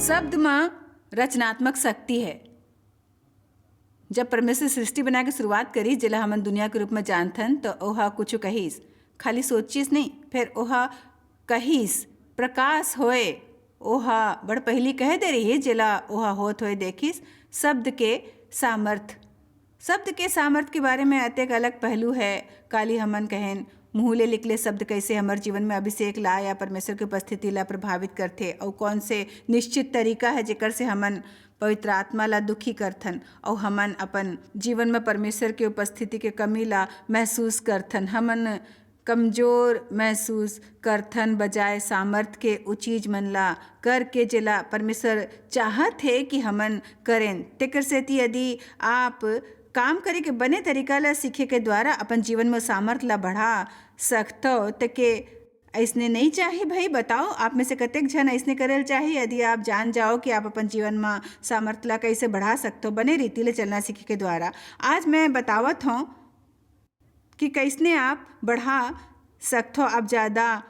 शब्द में रचनात्मक शक्ति है। जब परमेश्वर सृष्टि बना के शुरुआत करी, जिला हमन दुनिया के रूप में जानथन, तो ओहा कुछ कहीस, खाली सोचिस नहीं, फिर ओहा कहीस प्रकाश होए। ओहा बड़ पहली कह दे रही है, जिला ओहा होत होए देखिस। शब्द के सामर्थ के बारे में अतेक अलग पहलू है। काली हमन कहेन मुँह ले निकले शब्द कैसे हमारे जीवन में अभिषेक ला या परमेश्वर की उपस्थिति ला प्रभावित करथे, और कौन से निश्चित तरीका है जेकर से हमन पवित्र आत्मा ला दुखी करथन, और हमन अपन जीवन में परमेश्वर के उपस्थिति के कमी ला महसूस करथन। हमन कमजोर महसूस करथन बजाय सामर्थ के उ चीज मन ला करके जेला परमेश्वर चाहत है कि हमन करें। तेकर सेती यदि आप काम करे के बने तरीका ला सीखे के द्वारा अपन जीवन में सामर्थ्य ला बढ़ा सकते तो के ऐसने नहीं चाहिए भाई। बताओ आप में से कतेक जन ऐसने करेल चाहिए यदि आप जान जाओ कि आप अपन जीवन में सामर्थ्य ला कैसे बढ़ा सकते हो बने रीति ले चलना सीखे के द्वारा। आज मैं बतावत हूँ कि कैसने आप बढ़ा सकते हो, आप ज़्यादा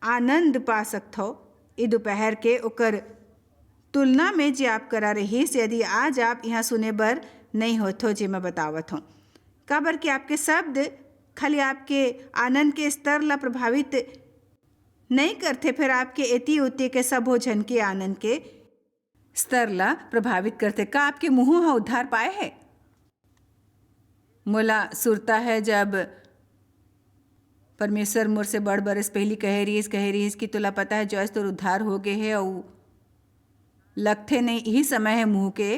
आनंद पा सकते हो ये दोपहर के ओकर तुलना में जे आप करा रही से यदि आज आप यहाँ सुने बर नहीं होते हो जे मैं बतावत हूँ। काबर कि आपके शब्द खाली आपके आनंद के स्तर ला प्रभावित नहीं करते, फिर आपके एति उति के सब हो जन के आनंद के स्तर ला प्रभावित करते। का आपके मुँह उद्धार पाए है? मोला सुरता है जब परमेश्वर मोर से बड़ बरस पहली कह रही कि तुला पता है जॉयस तोर उद्धार हो गए है, और लगथे नहीं यही समय है मुँह के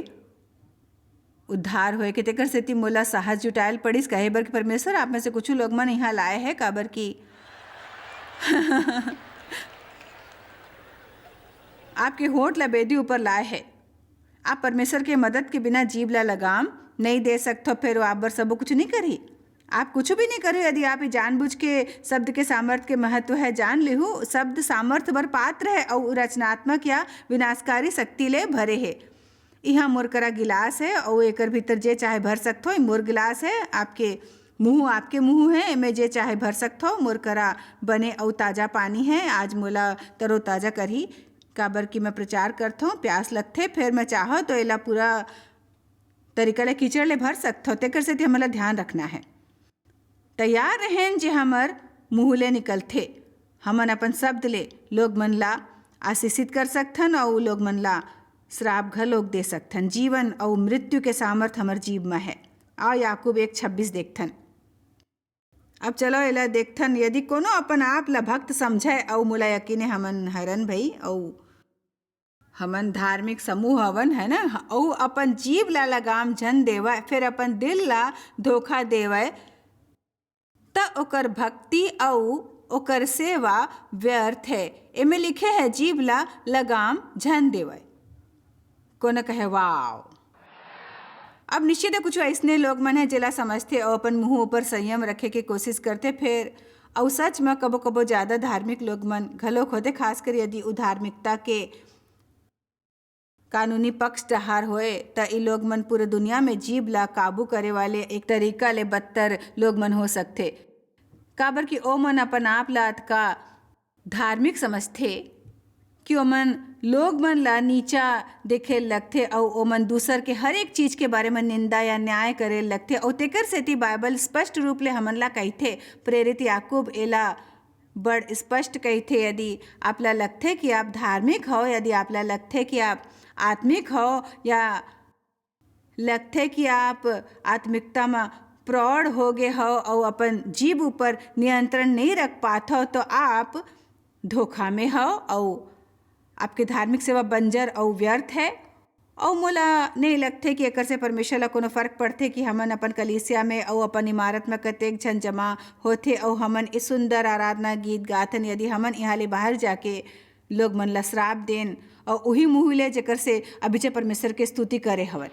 उद्धार होए के। तेकर सेती मोला साहस जुटायल पड़िस कहे बर कि परमेश्वर आप में से कुछ लोग मन यहाँ लाए हैं, काबर की आपके होठ ला बेदी ऊपर लाए है। आप परमेश्वर के मदद के बिना जीव ला लगाम नहीं दे सकते, फिर आप बर सब कुछ नहीं करी, आप कुछ भी नहीं करो यदि आप जानबूझ के शब्द के सामर्थ्य के महत्व है जान लिहू। शब्द सामर्थ्य बर पात्र है और रचनात्मक या विनाशकारी शक्ति ले भरे है। यहाँ मोर करा गिलास है और एकर भीतर जे चाहे भर सकते हो। मोर गिलास है, आपके मुँह है, एमें जे चाहे भर सकते हो। मोर करा बने और ताज़ा पानी है, आज मोला तरोताज़ा करही, काबर की मैं प्रचार करता हूँ। प्यास लगथे फिर मैं चाहो तो एला पूरा तरीका ले कीचड़ ले भर सकते हो। तेकर सेती हमला ध्यान रखना है, तैयार रहें जे हमर मुँह ले निकलथे। हमन अपन शब्द ले लोग मन ला आशीषित कर सकथन और लोग मन ला श्राप घलोक दे सकथन। जीवन और मृत्यु के सामर्थ हमर जीव में है। आओ याकूब 1:26 देखथन। अब चलो एला देखथन। यदि कोनो अपन आप ला भक्त समझे और मोला यकीन है हमन हरन भाई, और हमन धार्मिक समूह हवन है ना, और अपन जीव ला लगाम झन देवय फिर अपन दिल ला धोखा देवय त ओकर भक्ति और ओकर सेवा व्यर्थ है। एमे लिखे है जीव ला लगाम झन देवय। कोने कहे वाव। अब निश्चित है कुछ ऐसने लोग मन है जिला समझते और अपन मुँह ऊपर संयम रखे के कोशिश करते, फिर और सच में कबो कबो ज़्यादा धार्मिक लोग मन घलोक होते, खासकर यदि उधार्मिकता के कानूनी पक्ष डहार होए त ई लोग मन पूरे दुनिया में जीव ला काबू करे वाले एक तरीका ले बदतर लोग मन हो सकते। काबर कि ओ मन अपन आप ला का धार्मिक समझते कि ओमन लोग मन ला नीचा देखे लगथे और ओमन दूसर के हर एक चीज़ के बारे में निंदा या न्याय करे लगथे। और तेकर सेती बाइबल स्पष्ट रूप ले हमन ला कहथे, प्रेरित याकूब एला बड़ स्पष्ट कहथे, यदि आप ला लगथे कि आप धार्मिक हो, यदि आप ला लगथे कि आप आत्मिक हो, या लगथे कि आप आत्मिकता में प्रौढ़ हो गए हो और अपन जीव ऊपर नियंत्रण नहीं रख पाते हो, तो आप धोखा में हो और आपके धार्मिक सेवा बंजर और व्यर्थ है। और मोला नहीं लगते कि एकर से परमेश्वर ला कोनो फर्क पड़ते कि हमन अपन कलीसिया में और अपन इमारत में कतेक जन जमा होते और हमन इस सुंदर आराधना गीत गाथन। यदि हमन यहाँ ले बाहर जाके लोग मन ला श्राप देन और वही मुँह ले जेकर से अभिचे परमेश्वर के स्तुति करे हवन।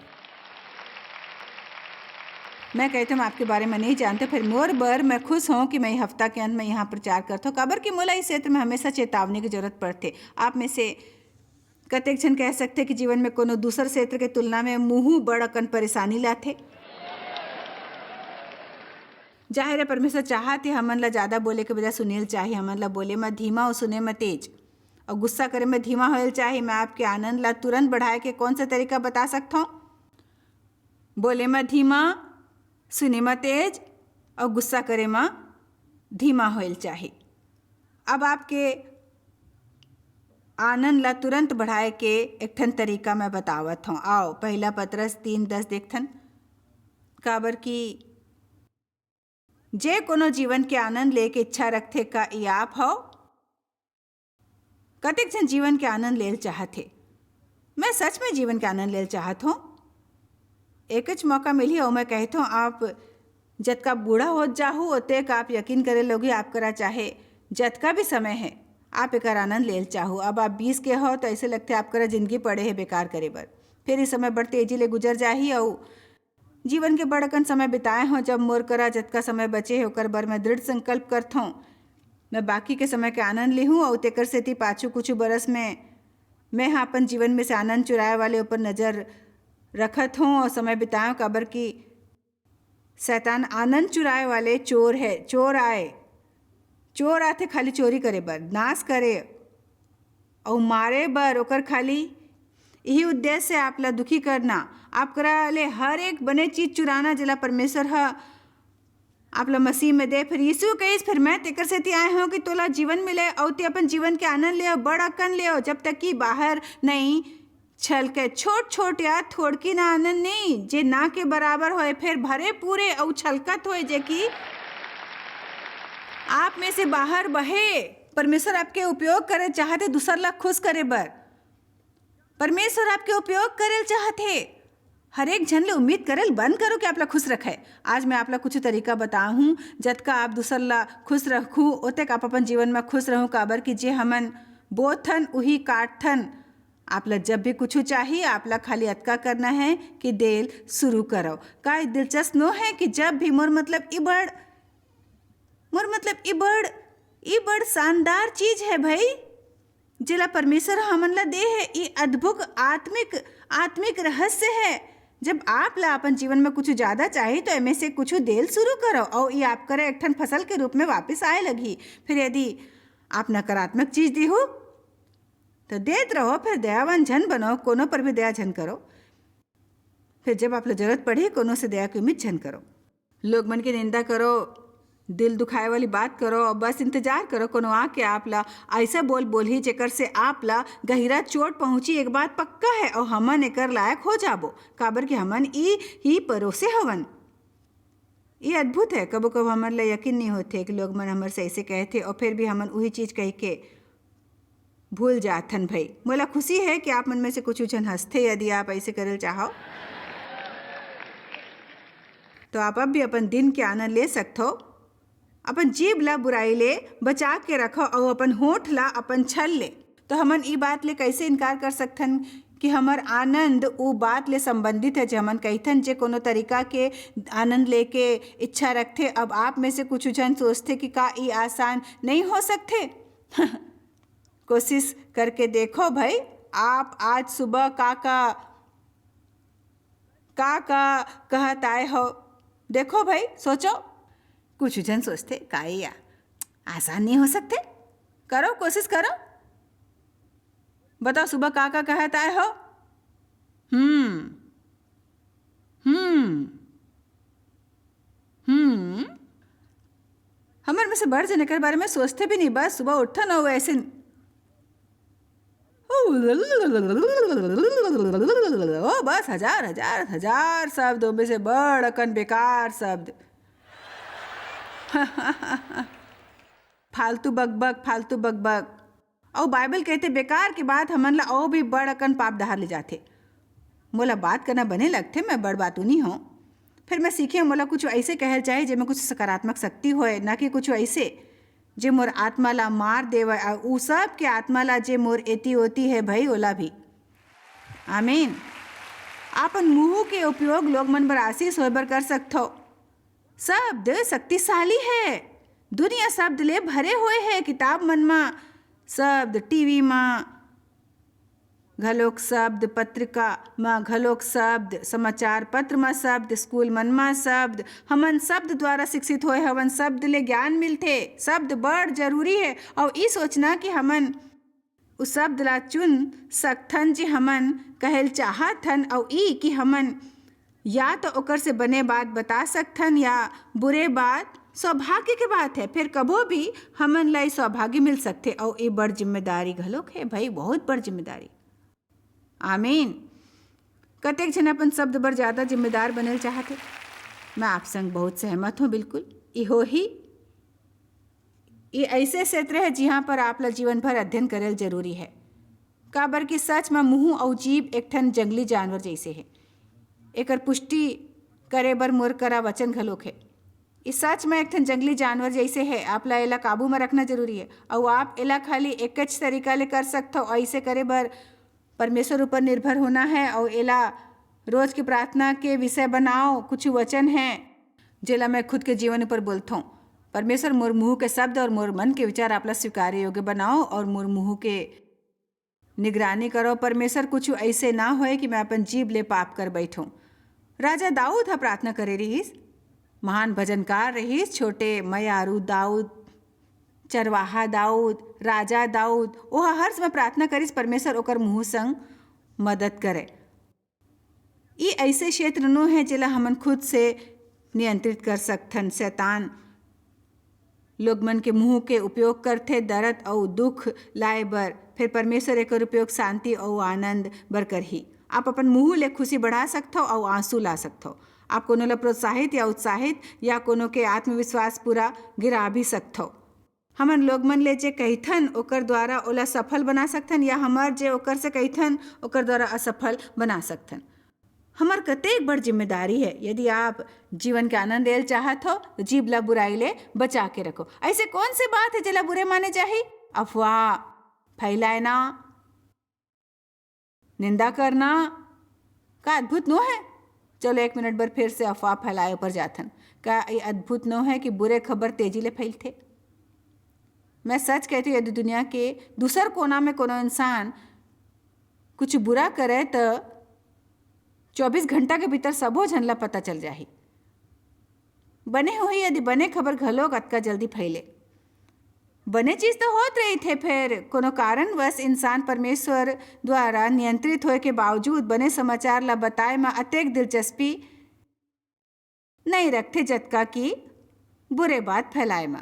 मैं कहती हूँ आपके बारे में नहीं जानते, फिर मोर बर मैं खुश हूँ कि मैं हफ्ता के अंत में यहाँ प्रचार करता हूँ, काबर कि मोला इस क्षेत्र में हमेशा चेतावनी की जरूरत पड़ती। आप में से कतेक जन कह सकते कि जीवन में कोनो दूसर क्षेत्र के तुलना में मुँह बड़ अकन परेशानी लाथे। जाहिर है परमेश्वर चाहते हमन ला ज़्यादा बोले के बजाय सुनेल चाहिए, हमन ला बोले में धीमा और सुने में तेज। और गुस्सा करे में धीमा होल चाही। मैं आपके आनंद ला तुरंत बढ़ाए के कौन सा तरीका बता सकता हूँ? बोले में धीमा, सुने में तेज और गुस्सा करे में धीमा होल चाही। अब आपके आनंद ला तुरंत बढ़ाए के एक ठन तरीका मैं बतावत हूँ। आओ पहला पत्रस 3:10 देखथन। काबर की जे कोनो जीवन के आनंद लेके इच्छा रखथे का ई आप हो? कतेक जन जीवन के आनंद लेल चाहथे। मैं सच में जीवन के आनंद लेल चाहत हूँ। एकच मौका मिली और मैं कहता हूँ आप जतका बूढ़ा हो जाहू ओतेक आप यकीन करे लोगी आप करा चाहे जतका भी समय है आप एक आनंद लेल चाहू। अब आप 20 के हो तो ऐसे लगते आप करा जिंदगी पड़े है बेकार करे बर। फिर इस समय बड़ तेजी ले गुजर जाही और जीवन के बड़कन समय बिताए हों। जब मोर करा जतका समय बचे है ओकर बर मैं दृढ़ संकल्प करत हूँ मैं बाकी के समय के आनंद लेहूँ और तेकर सेती पाछू कुछ बरस में मैं हाँ अपन जीवन में से आनंद चुराए वाले ऊपर नज़र रखत हूँ और समय बिताऊँ। काबर की शैतान आनंद चुराए वाले चोर है। चोर आते खाली चोरी करे बर, नाश करे और मारे बर। ओकर खाली यही उद्देश्य है आपला दुखी करना। आप करा ले हर एक बने चीज़ चुराना जिला परमेश्वर है आपला मसीह में दे। फिर यीशु कहीस फिर मैं तेकर सेती आए हूँ कि तोला जीवन मिले और ते अपन जीवन के आनंद ले बड़ अकन ले जब तक कि बाहर नहीं छल के छोट छोट या थोड़की ना आनंद नहीं जे ना के बराबर होए फिर भरे पूरे और छलकत होए जे कि आप में से बाहर बहे। परमेश्वर आपके उपयोग करे चाहते दूसर ला खुश करे बर। परमेश्वर आपके उपयोग करे चाहते। हर एक जन ले उम्मीद करल बंद करो कि आप ला खुश रखे। आज मैं आप ला कुछ तरीका बताऊँ जतका आप दूसर ला खुश रखूँ ओतेक आप अपन जीवन में खुश रहूँ। काबर कि जे हमन बोथन उही काटथन। आप ला जब भी कुछ चाहिए आप ला खाली अतका करना है कि देल शुरू करो। का दिलचस्प नो है कि जब भी मोर मतलब ई बड़ शानदार चीज है भाई जिला परमेश्वर हमन ला दे है। ये अद्भुत आत्मिक रहस्य है। जब आप ला अपन जीवन में कुछ ज़्यादा चाहिए तो एमे से कुछ देल शुरू करो और ये आप करे एक ठन फसल के रूप में वापस आए लगी। फिर यदि आप नकारात्मक चीज़ दी हो तो देत रहो। फिर दयावान जन बनो, कोनो पर भी दया जन करो। फिर जब आप ला जरूरत पड़े कोनो से दया की उम्मीद जन करो। लोग मन की निंदा करो, दिल दुखाए वाली बात करो और बस इंतजार करो कोनो आके आप ला ऐसा बोल ही जेकर से आप ला गहरा चोट पहुंची। एक बात पक्का है और हमन एकर लायक हो जाबो। काबर कि हमन ही परोसे हवन। ये अद्भुत है। कबो कबो हमन ला यकीन नहीं होते कि लोग मन हमर से ऐसे कहते और फिर भी हमन वही चीज़ कह के भूल जाथन। भाई मोला खुशी है कि आप मन में से कुछ जन हंसते। यदि आप ऐसे करल चाहो तो आप अब भी अपन दिन के आनंद ले सकते हो। अपन जीभ ला बुराई ले बचा के रखो और अपन होठ ला अपन छल ले। तो हमन ई बात ले कैसे इनकार कर सकथन कि हमर आनंद वो बात ले संबंधित है जो हमन कहथन जे कोनो तरीका के आनंद लेके इच्छा रखते। अब आप में से कुछ जन सोचते कि का ये आसान नहीं हो सकते। कोशिश करके देखो भाई। आप आज सुबह का कहत आए हो देखो भाई, सोचो। कुछ जन सोचते का या आसान नहीं हो सकते। करो, कोशिश करो, बताओ सुबह का कहत आए हो। हमारे में से बढ़ जने के बारे में सोचते भी नहीं। बस सुबह उठन हो ऐसे ओ बस हजार शब्दों में से बड़कन बेकार शब्द। फालतू बकबक। और बाइबल कहते बेकार की बात हमन ला और भी बड़कन पाप दहार ले जाते। मोला बात करना बने लगते मैं बड़ बात नहीं हूँ। फिर मैं सीखे मोला कुछ ऐसे कहल चाहे जे में कुछ सकारात्मक शक्ति होए, ना कि कुछ ऐसे जे मोर आत्मा ला मार देवे। उ सब के आत्मा ला जे मोर एती होती है भाई ओला भी। आमीन। आपन मुँह के उपयोग लोग मन बर आशीष होए बर कर सकथो। शब्द शक्तिशाली है। दुनिया शब्द ले भरे हुए है। किताब मन में शब्द, टीवी में घलोक शब्द, पत्रिका में घलोक शब्द, समाचार पत्र में शब्द, स्कूल मन में शब्द। हमन शब्द द्वारा शिक्षित होए हवन। शब्द ले ज्ञान मिलते। शब्द बड़ जरूरी है। और ये सोचना कि हमन उस शब्द ला चुन सकथन जे हमन कहल चाहथन और ई कि हमन या तो ओकर से बने बात बता सकथन या बुरे बात। सौभाग्य के बात है, फिर कबो भी हमन ला सौभाग्य मिल सकथे और ये बड़ जिम्मेदारी घलोक है भाई, बहुत बड़ जिम्मेदारी। आमीन। कतेक जन अपन शब्द बर ज़्यादा जिम्मेदार बनल चाहते। मैं आप संग बहुत सहमत हूँ, बिल्कुल इहो ही। ये ऐसे क्षेत्र है जहाँ पर आप ला जीवन भर अध्ययन करल जरूरी है। काबर कि सच में मुँह और जीभ एक ठन जंगली जानवर जैसे है। एकर पुष्टि करे बर मोर करा वचन घलोक है। इस सच में एक ठन जंगली जानवर जैसे है, आप ला एला काबू में रखना जरूरी है। और आप एला खाली एक तरीका ले कर सकते हो। ऐसे करे बर परमेश्वर ऊपर निर्भर होना है और एला रोज की प्रार्थना के विषय बनाओ। कुछ वचन हैं जेला मैं खुद के जीवन ऊपर बोलता हूँ। परमेश्वर मोर मुँह के शब्द और मोर मन के विचार आपला स्वीकार्य योग्य बनाओ और मोर मुँह के निगरानी करो। परमेश्वर कुछ ऐसे ना होए कि मैं अपन जीभ ले पाप कर बैठूं। राजा दाऊद हा प्रार्थना करे रहीस, महान भजनकार रहीस। छोटे मयारू दाऊद, चरवाहा दाऊद, राजा दाऊद, ओहा हर समय प्रार्थना करिस परमेश्वर ओकर मुँह संग मदद करे। ये ऐसे क्षेत्र नो है जेला हमन खुद से नियंत्रित कर सकथन। शैतान लोग मन के मुँह के उपयोग करथे दर्द और दुख लाए बर, फिर परमेश्वर एकर उपयोग शांति और आनंद बर करही। आप अपन मुँह ले खुशी बढ़ा सकथो और आंसू ला सकथो। आप कोनो ला प्रोत्साहित या उत्साहित या कोनो के आत्मविश्वास पूरा गिरा भी सकथो। हमन लोग मन ले जे कहिथन ओकर द्वारा ओला सफल बना सकथन या हमर जे ओकर से कहिथन ओकर द्वारा असफल बना सकथन। हमार कतेक बड़ जिम्मेदारी है। यदि आप जीवन के आनंद लेल चाहत हो तो जीभ ला बुराई ले बचा के रखो। ऐसे कौन सी बात है जेला बुरे माने जाही? अफवाह फैलाना, निंदा करना, का अद्भुत नो है? चलो एक मिनट बार फिर से अफवाह फैलाए ऊपर जाथन। का ये अद्भुत नो है कि बुरे खबर तेजी ले फैलथे? मैं सच कहती हूँ, यदि दुनिया के दूसर कोना में कोनो इंसान कुछ बुरा करे तो 24 घंटा के भीतर सबो झन ला पता चल जाही। बने हुई यदि बने खबर घलो कतका जल्दी फैले। बने चीज तो होत रही थे, फिर कोनो कारणवश इंसान परमेश्वर द्वारा नियंत्रित होए के बावजूद बने समाचार ला बताए में अतेक दिलचस्पी नहीं रखते जतका कि बुरे बात फैलाए में।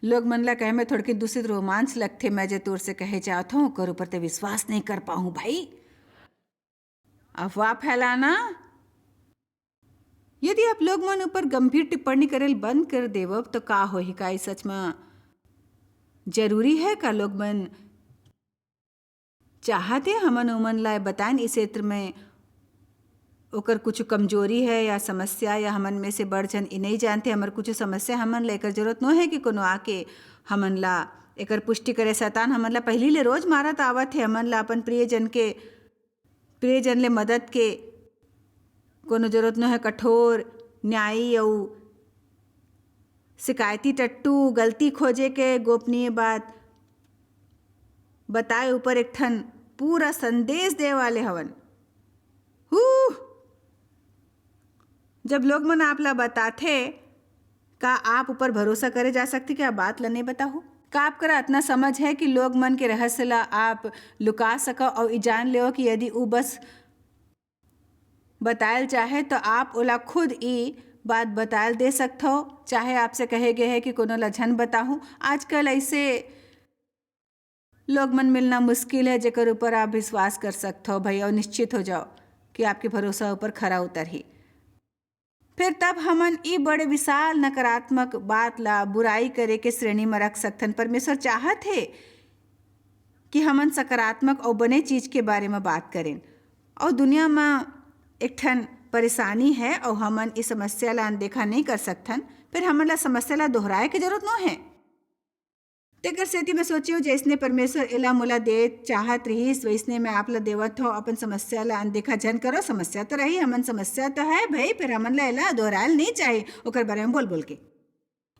लोग मन ला कहे में थोड़की दूसरी रोमांच लगथे। मैं जे तोर से कहे चाहत हूँ ओकर ऊपर ते विश्वास नहीं कर पाऊँ भाई। अफवाह फैलाना, यदि आप लोग मन ऊपर गंभीर टिप्पणी करेल बंद कर देवब तो का होही? का सच में जरूरी है? का लोग मन चाहते हमन उमन लाए बताएं इस क्षेत्र में ओकर कुछ कमजोरी है या समस्या, या हमन में से बढ़ जन नहीं जानते हमर कुछ समस्या हमन ला एकर जरूरत नो है कि कोनो आके हमन ला एकर पुष्टि करे। शैतान हमन ला पहली ले रोज मारत आवत है। हमन ला अपन प्रियजन ले मदद के कोनो जरूरत न है। कठोर न्यायी और शिकायती टट्टू, गलती खोजे के, गोपनीय बात बताए ऊपर एक ठन पूरा संदेश दे वाले हवन। जब लोग मन आप ला बताथे का आप ऊपर भरोसा करे जा सकती? क्या बात ला नहीं बताओ? का आप करा इतना समझ है कि लोग मन के रहस्य ला आप लुका सको और जान ले कि यदि वो बस बतायल चाहे तो आप ओला खुद ई बात बतायल दे सकते हो, चाहे आपसे कहे गए है कि कोनो ला झन बताहूँ। आजकल ऐसे लोग मन मिलना मुश्किल है जेकर ऊपर आप विश्वास कर सकते हो भाई, और निश्चित हो जाओ कि आपके भरोसा ऊपर खरा उतर ही। फिर तब हमन ई बड़े विशाल नकारात्मक बात ला बुराई करे के श्रेणी में रख सकथन। परमेश्वर चाहत है कि हमन सकारात्मक और बने चीज के बारे में बात करें। और दुनिया में एक ठन परेशानी है और हमन इस समस्या ला अनदेखा नहीं कर सकथन। फिर हमन ला समस्या ला दोहराए के जरूरत न है। तेकर सेती मैं सोचियो जैसने परमेश्वर एला मोला दे चाहत रहीस वैसने मैं आप ला देवत हो। अपन समस्या ला अनदेखा जन करो। समस्या तो रही, हमन समस्या तो है भाई, फिर हमन ला एला दोहरायल नहीं चाहिए ओकर बारे में बोल बोल के।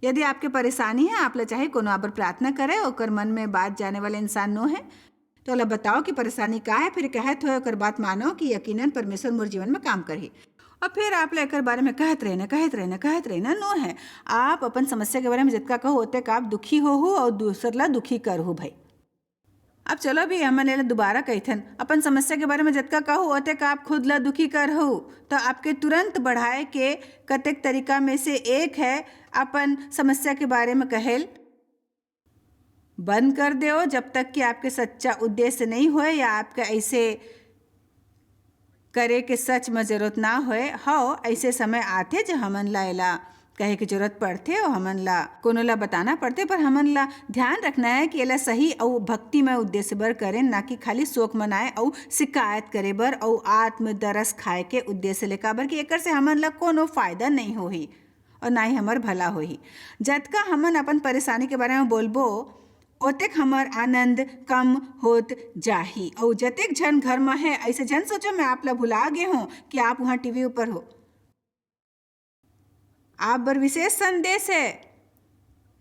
यदि आपके परेशानी है, आप ला चाहे कोनो आबर प्रार्थना करे, ओकर मन में बात जाने वाले इंसान नो है तो ओला बताओ कि परेशानी का है, फिर कहत हो ओकर बात मानो कि यकीनन परमेश्वर मोर जीवन में काम करही। और फिर आप ला एकर बारे में कहत रहना नो है। आप अपन समस्या के बारे में जितना कहो ओते आप दुखी हो और दूसर ला दुखी कर हो भाई। अब चलो भी हमन एला दोबारा कहिथन, अपन समस्या के बारे में जतका कहूँ ओतेक आप खुद ला दुखी कर हो। तो आपके तुरंत बढ़ाए के कतेक तरीका में से एक है अपन समस्या के बारे में कहेल बंद कर दो जब तक कि आपके सच्चा उद्देश्य नहीं होए या आपका ऐसे करे के सच में जरूरत ना होए। हो ऐसे समय आथे जो हमन ला एला कहे की जरूरत पड़थे और हमन ला कोनो ला बताना पड़ते, पर हमन ला ध्यान रखना है कि एला सही और भक्तिमय उद्देश्य बर करें, ना कि खाली शोक मनाए और शिकायत करे बर और आत्मदरस खाए के उद्देश्य ले, काबर कि एकर से हमन ला कोनो फायदा नहीं होही और ना ही हमर भला होही। जतका हमन अपन परेशानी के बारे में बोलबो ओतेक हमर आनंद कम होत जाही। और जतेक झन घर में है ऐसे झन सोचो मैं आप ला भुला गे हूँ कि आप वहाँ टीवी ऊपर हो। आप बर विशेष संदेश है,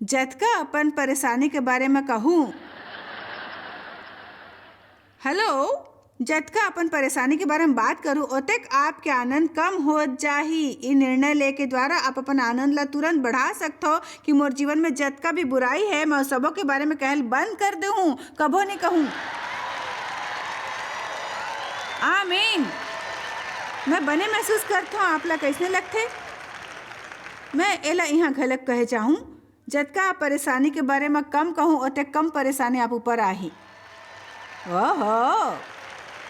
जतका अपन परेशानी के बारे में कहूँ, हेलो, जतका अपन परेशानी के बारे में बात करूँ ओतेक आपके आनंद कम हो जाही। ये निर्णय लेके द्वारा आप अपन आनंद ला तुरंत बढ़ा सकते हो कि मोर जीवन में जतका भी बुराई है मैं सबों के बारे में कहल बंद कर दूँ, कभो नहीं कहूँ। आमीन। मैं बने महसूस करता हूँ, आप ला कैसने लगते। मैं एला यहाँ घलक कहे चाहूँ, जतका आप परेशानी के बारे में कम कहूँ ओतेक कम परेशानी आप ऊपर आही। ओहो,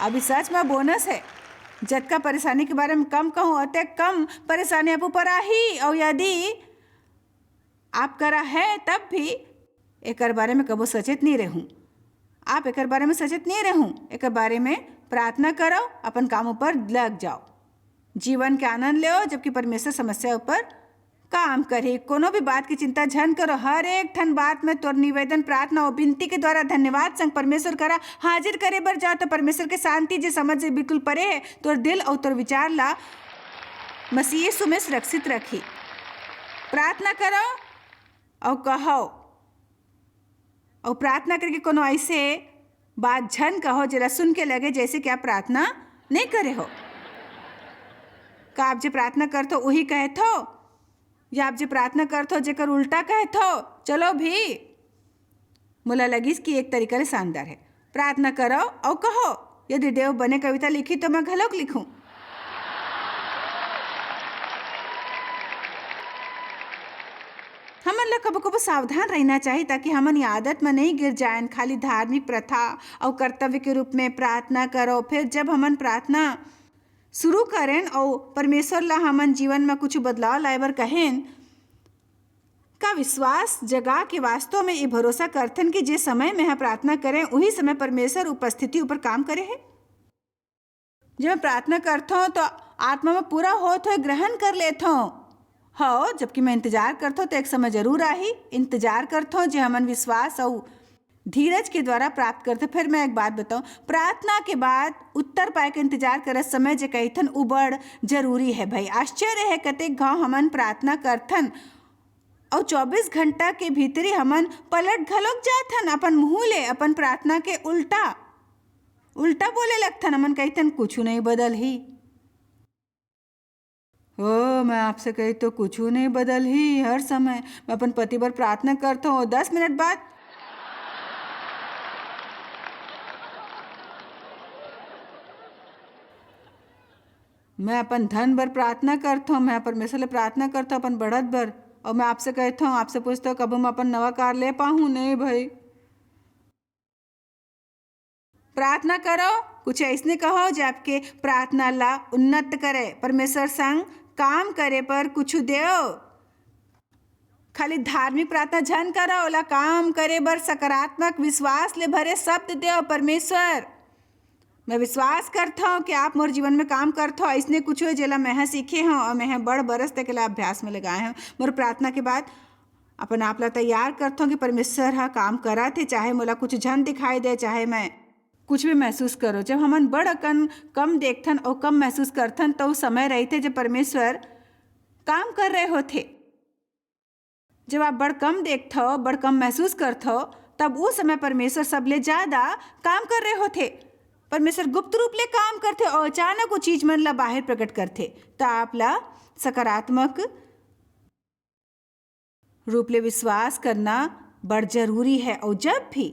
अभी सच में बोनस है, जतका परेशानी के बारे में कम कहूँ ओतेक कम परेशानी आप ऊपर आही। और यदि आप करा है तब भी एकर बारे में कबो सचेत नहीं रहूँ, आप एकर बारे में सचेत नहीं रहूँ, एकर बारे में प्रार्थना करो, अपन काम ऊपर लग जाओ, जीवन के आनंद ले, जबकि परमेश्वर समस्या ऊपर काम करे। कोनो भी बात की चिंता झन करो, हर एक ठन बात में तोर निवेदन प्रार्थना और विनती के द्वारा धन्यवाद संग परमेश्वर करा हाजिर करे बर जाओ। तो परमेश्वर के शांति जो समझ से बिल्कुल परे है तोर दिल और तोर विचार ला मसीह यीशु में सुरक्षित रखी। प्रार्थना करो और कहो, और प्रार्थना करके कोनो ऐसे बात झन कहो जरा सुन के लगे जैसे कि आप प्रार्थना नहीं करे हो। का आप जो प्रार्थना करते हो वही कहते हो, या आप जो प्रार्थना करते हो जेकर उल्टा कहते हो। चलो भी मुला लगिस कि एक तरीका ले शानदार है। प्रार्थना करो और कहो, यदि देव बने कविता लिखी तो मैं घलोक लिखूं। हमन ला कबो कबो सावधान रहना चाहिए ताकि हमन ये आदत में नहीं गिर जाएं, खाली धार्मिक प्रथा और कर्तव्य के रूप में प्रार्थना करो। फिर जब हमन प्रार्थना शुरू करें और परमेश्वर ला हमन जीवन में कुछ बदलाव लाए बर कहें, का विश्वास जगा के वास्तव में ये भरोसा करथन कि जे समय में हम प्रार्थना करें वही समय परमेश्वर उपस्थिति ऊपर काम करे है। जब मैं प्रार्थना करता हूँ तो आत्मा में पूरा होत हो ग्रहण कर लेता हूँ। हो जबकि मैं इंतजार करता हूँ तो एक समय जरूर आई, इंतजार करता हूँ जो हमन विश्वास और धीरज के द्वारा प्राप्त करते। फिर मैं एक बात बताऊं, प्रार्थना के बाद उत्तर पाए के इंतजार करत समय जे कहथन उ बड़ जरूरी है। भाई आश्चर्य है कतेक गाँव हमन प्रार्थना करथन और 24 घंटा के भीतरी हमन पलट घलोक जाथन, अपन मुँह ले अपन प्रार्थना के उल्टा उल्टा बोले लगथन। हमन कहथन कुछ नहीं बदल ही। ओ मैं आपसे कही तो कुछ नहीं बदल ही। हर समय मैं अपन पति पर प्रार्थना करता हूँ, 10 मिनट बाद मैं अपन धन बर प्रार्थना करता हूँ, मैं परमेश्वर ले प्रार्थना करता हूँ अपन बढ़त बर, और मैं आपसे कहता हूँ, आपसे पूछता हूँ कब मैं अपन नवा कार ले पाऊँ। नहीं भाई, प्रार्थना करो, कुछ ऐसने कहो जो आपके प्रार्थना ला उन्नत करे, परमेश्वर संग काम करे पर कुछ देओ। खाली धार्मिक प्रार्थना झन करो, ओला काम करे बर सकारात्मक विश्वास ले भरे शब्द देओ। परमेश्वर मैं विश्वास करता हूँ कि आप मोर जीवन में काम करते हो। ऐसने कुछ हो जेला मैं सीखे हूँ और मैं बड़ बरस तक ला अभ्यास में लगाए हूँ। मोर प्रार्थना के बाद अपन आप ला तैयार करता हूँ कि परमेश्वर हा काम करा थे, चाहे मोला कुछ झन दिखाई दे, चाहे मैं कुछ भी महसूस करो। जब हमन बड़ अकन कम देखथन और कम महसूस करथन तो समय रहते जब परमेश्वर काम कर रहे होते। जब आप बड़ कम देखते हो, बड़ कम महसूस करते हो, तब उस समय परमेश्वर सबले ज़्यादा काम कर रहे होते। परमेश्वर गुप्त रूप ले काम करते और अचानक वो चीज मन ला बाहर प्रकट करते। तो आप ला सकारात्मक रूप ले विश्वास करना बड़ जरूरी है। और जब भी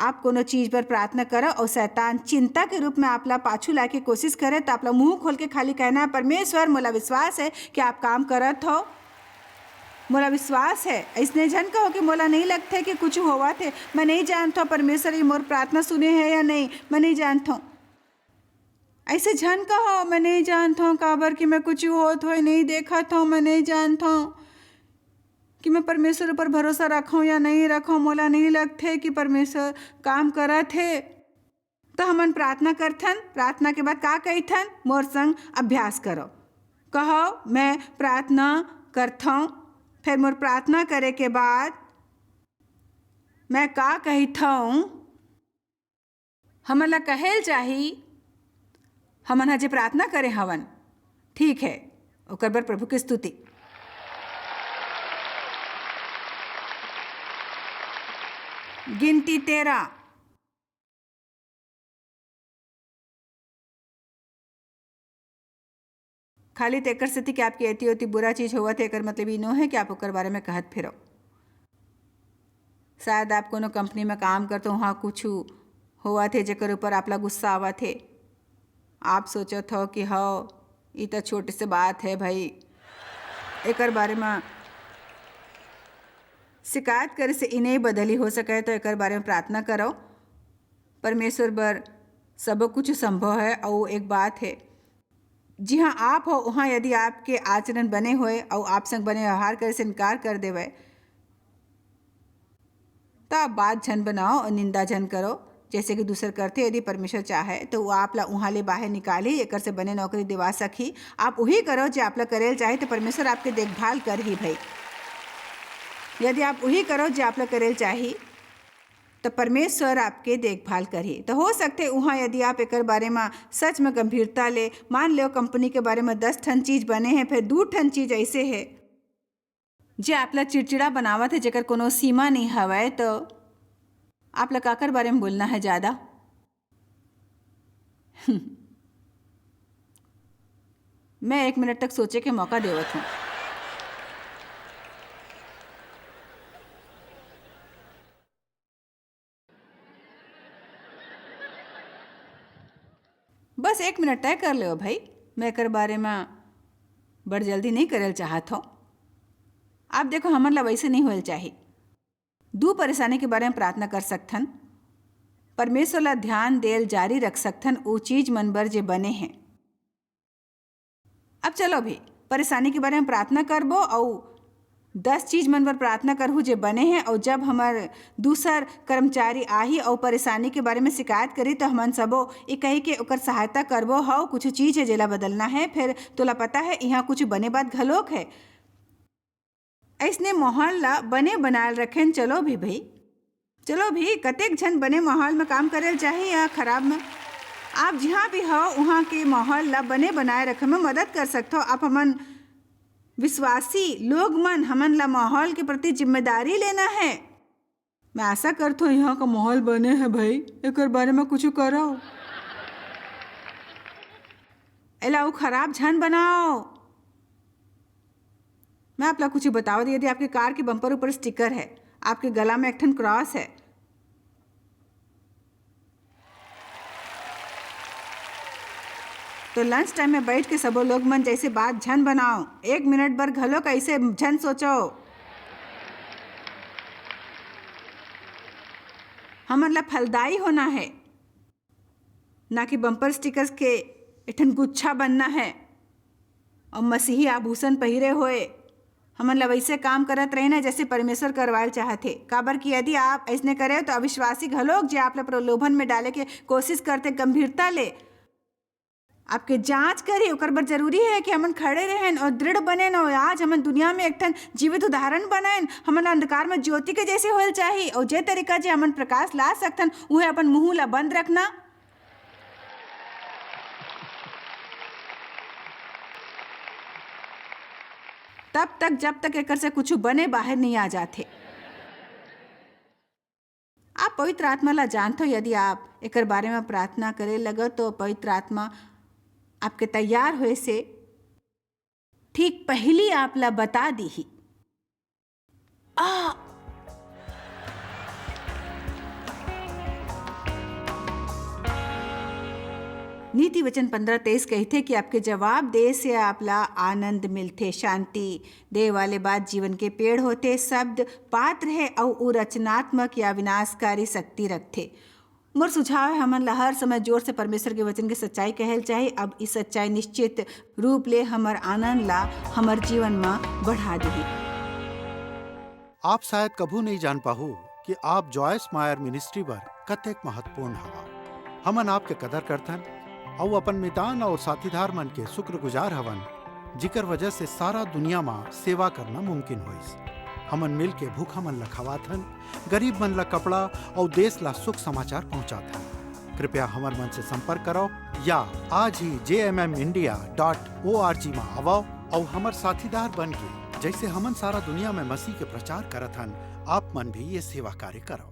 आप कोनो चीज़ पर प्रार्थना करो और शैतान चिंता के रूप में आपला पाछू लाके कोशिश करे तो आपला मुंह खोल के खाली कहना है, परमेश्वर मोला विश्वास है कि आप काम करत हो, मोला विश्वास है। इसने झन कहो कि मोला नहीं लगते कि कुछ हुआ थे, मैं नहीं जानता हूँ परमेश्वर ये मोर प्रार्थना सुने है या नहीं, मैं नहीं जानता हूँ। ऐसे झन कहो मैं नहीं जानता हूँ काबर कि मैं कुछ होत हो नहीं देखा था, मैं नहीं जानता हूँ कि मैं परमेश्वर ऊपर भरोसा रखूँ या नहीं रखूँ, मोला नहीं लगते कि परमेश्वर काम करत है। तो हमन प्रार्थना करथन, प्रार्थना के बाद का कहीथन, मोर संग अभ्यास करो। कहो मैं प्रार्थना करथूँ, फिर मोर प्रार्थना करे के बाद मैं का कहीथूँ, हमन ला कहेल चाही, हमन हजे प्रार्थना करे हवन, ठीक है, ओकर बर प्रभु की स्तुति। गिनती 13। खाली तेकर सेती कि आपकी एती ओती बुरा चीज हुआ थे, एकर मतलब ई नो है कि आप ओकर बारे में कहत फिरो। शायद आप कोनो कंपनी में काम करते हो, वहाँ कुछ हुआ थे जेकर ऊपर आपला गुस्सा आवा थे, आप सोचत हो कि हो ई तो छोटे से बात है भाई, एकर बारे में शिकायत करे से इन्हें बदली हो सके, तो एकर बारे में प्रार्थना करो। परमेश्वर बर सब कुछ संभव है। और एक बात है, जी हाँ आप हो वहाँ यदि आपके आचरण बने हुए और आप संग बने व्यवहार करे से इनकार कर देवे तो आप बात झन बनाओ और निंदा झन करो जैसे कि दूसर करते। यदि परमेश्वर चाहे तो वो आप ला वहाँ ले बाहर निकाली, एकर से बने नौकरी दिवा सकी। आप वही करो जो आप ला करेल चाहे, तो परमेश्वर आपके देखभाल कर ही भाई। यदि आप वही करो जो आप ला करेल चाही तो परमेश्वर आपके देखभाल करी। तो हो सकते वहाँ यदि आप एक बारे में सच में गंभीरता ले, मान लो कंपनी के बारे में 10 ठन चीज़ बने हैं, फिर 2 ठन चीज़ ऐसे है जो आपला चिड़चिड़ा बनावत है, जेकर कोनो सीमा नहीं हवै, तो आप ला काकर बारे में बोलना है ज़्यादा। मैं 1 मिनट तक सोचे के मौका देवत हूँ। बस 1 मिनट तय कर लो भाई, मैं एकर बारे में बड़ जल्दी नहीं करल चाहत हो। आप देखो हमन ला वैसे नहीं होल चाहिए। 2 परेशानी के बारे में प्रार्थना कर सकथन, परमेश्वर ला ध्यान देल जारी रख सकथन वो चीज मन बर जे बने हैं। अब चलो भी परेशानी के बारे में प्रार्थना करबो और 10 चीज मन पर प्रार्थना करहूँ जे बने हैं। और जब हमार दूसर कर्मचारी आही और परेशानी के बारे में शिकायत करी तो हमन सबो ये कही के ओकर सहायता करबो, हो कुछ चीज़ है जेला बदलना है, फिर तोला पता है यहाँ कुछ बने बात घलोक है। ऐसने माहौल ला बने बनाल रखें। चलो भी भाई, चलो भी कतेक झन बने माहौल में काम करेल चाहे या खराब में, आप जहाँ भी हो वहाँ के माहौल ला बने बनाए रखे में मदद कर सकते हो। आप हमन विश्वासी लोग मन हमन ला माहौल के प्रति जिम्मेदारी लेना है। मैं आशा करता हूँ यहाँ का माहौल बने है भाई, एक बारे में कुछ करो, एला खराब झन बनाओ। मैं आप लोग कुछ बताओ, यदि आपके कार के बम्पर ऊपर स्टिकर है, आपके गला में एक ठन क्रॉस है, तो लंच टाइम में बैठ के सबो लोग मन जैसे बात झन बनाओ, 1 मिनट बर घलो कैसे झन सोचो। हमन ला फलदायी होना है, ना कि बम्पर स्टिकर्स के एठन गुच्छा बनना है और मसीही आभूषण पहिरे होए। हमन ला वैसे काम करत रहे ना जैसे परमेश्वर करवाल चाहते। काबर कि यदि आप ऐसने करे तो अविश्वासी घलोक जे आप ला प्रलोभन में डाले के कोशिश करते, गंभीरता ले आपके जांच करी। ओकर बर जरूरी है कि हमन खड़े रहें और दृढ़ बने न। आज हमन दुनिया में एक ठन जीवित उदाहरण बनाएं। हमन अंधकार में ज्योति के जैसे होल चाहिए और जे तरीका जे हमन प्रकाश ला सकथन उहे अपन मुंह ला बंद रखना। तब तक जब तक एकर से कुछ बने बाहर नहीं आ जाते। आप पवित्र आत्मा ला जानते हो, यदि आप एकर बारे में प्रार्थना करे लगो तो पवित्र आत्मा आपके तैयार हुए से ठीक पहली आप ला बता दी ही। नीति वचन 15:23 कहते कि आपके जवाब दे से आपला आनंद मिलते, शांति दे वाले बात जीवन के पेड़ होते, शब्द पात्र है और रचनात्मक या विनाशकारी शक्ति रखते। मोर सुझाव है हमन ला हर समय जोर से परमेश्वर के वचन के सच्चाई कहल चाहे। अब इस सच्चाई निश्चित रूप ले हमर आनंद ला हमर जीवन में बढ़ा दही। आप शायद कभू नहीं जान पाहू कि आप जॉयस मायर मिनिस्ट्री पर कतेक महत्वपूर्ण हवा। हमन आपके कदर करथन और अपन मितान और साथीदार मन के शुक्रगुजार हवन, जिकर वजह से सारा दुनिया में सेवा करना मुमकिन होइस। हमन मिल के भूखा मन ला खवाथन, गरीब मन ला कपड़ा और देश ला सुख समाचार पहुंचाथन। कृपया हमर मन से संपर्क करो या आज ही jmmindia.org में आवो और हमर साथीदार बन के जैसे हमन सारा दुनिया में मसीह के प्रचार करत हन, आप मन भी ये सेवा कार्य करो।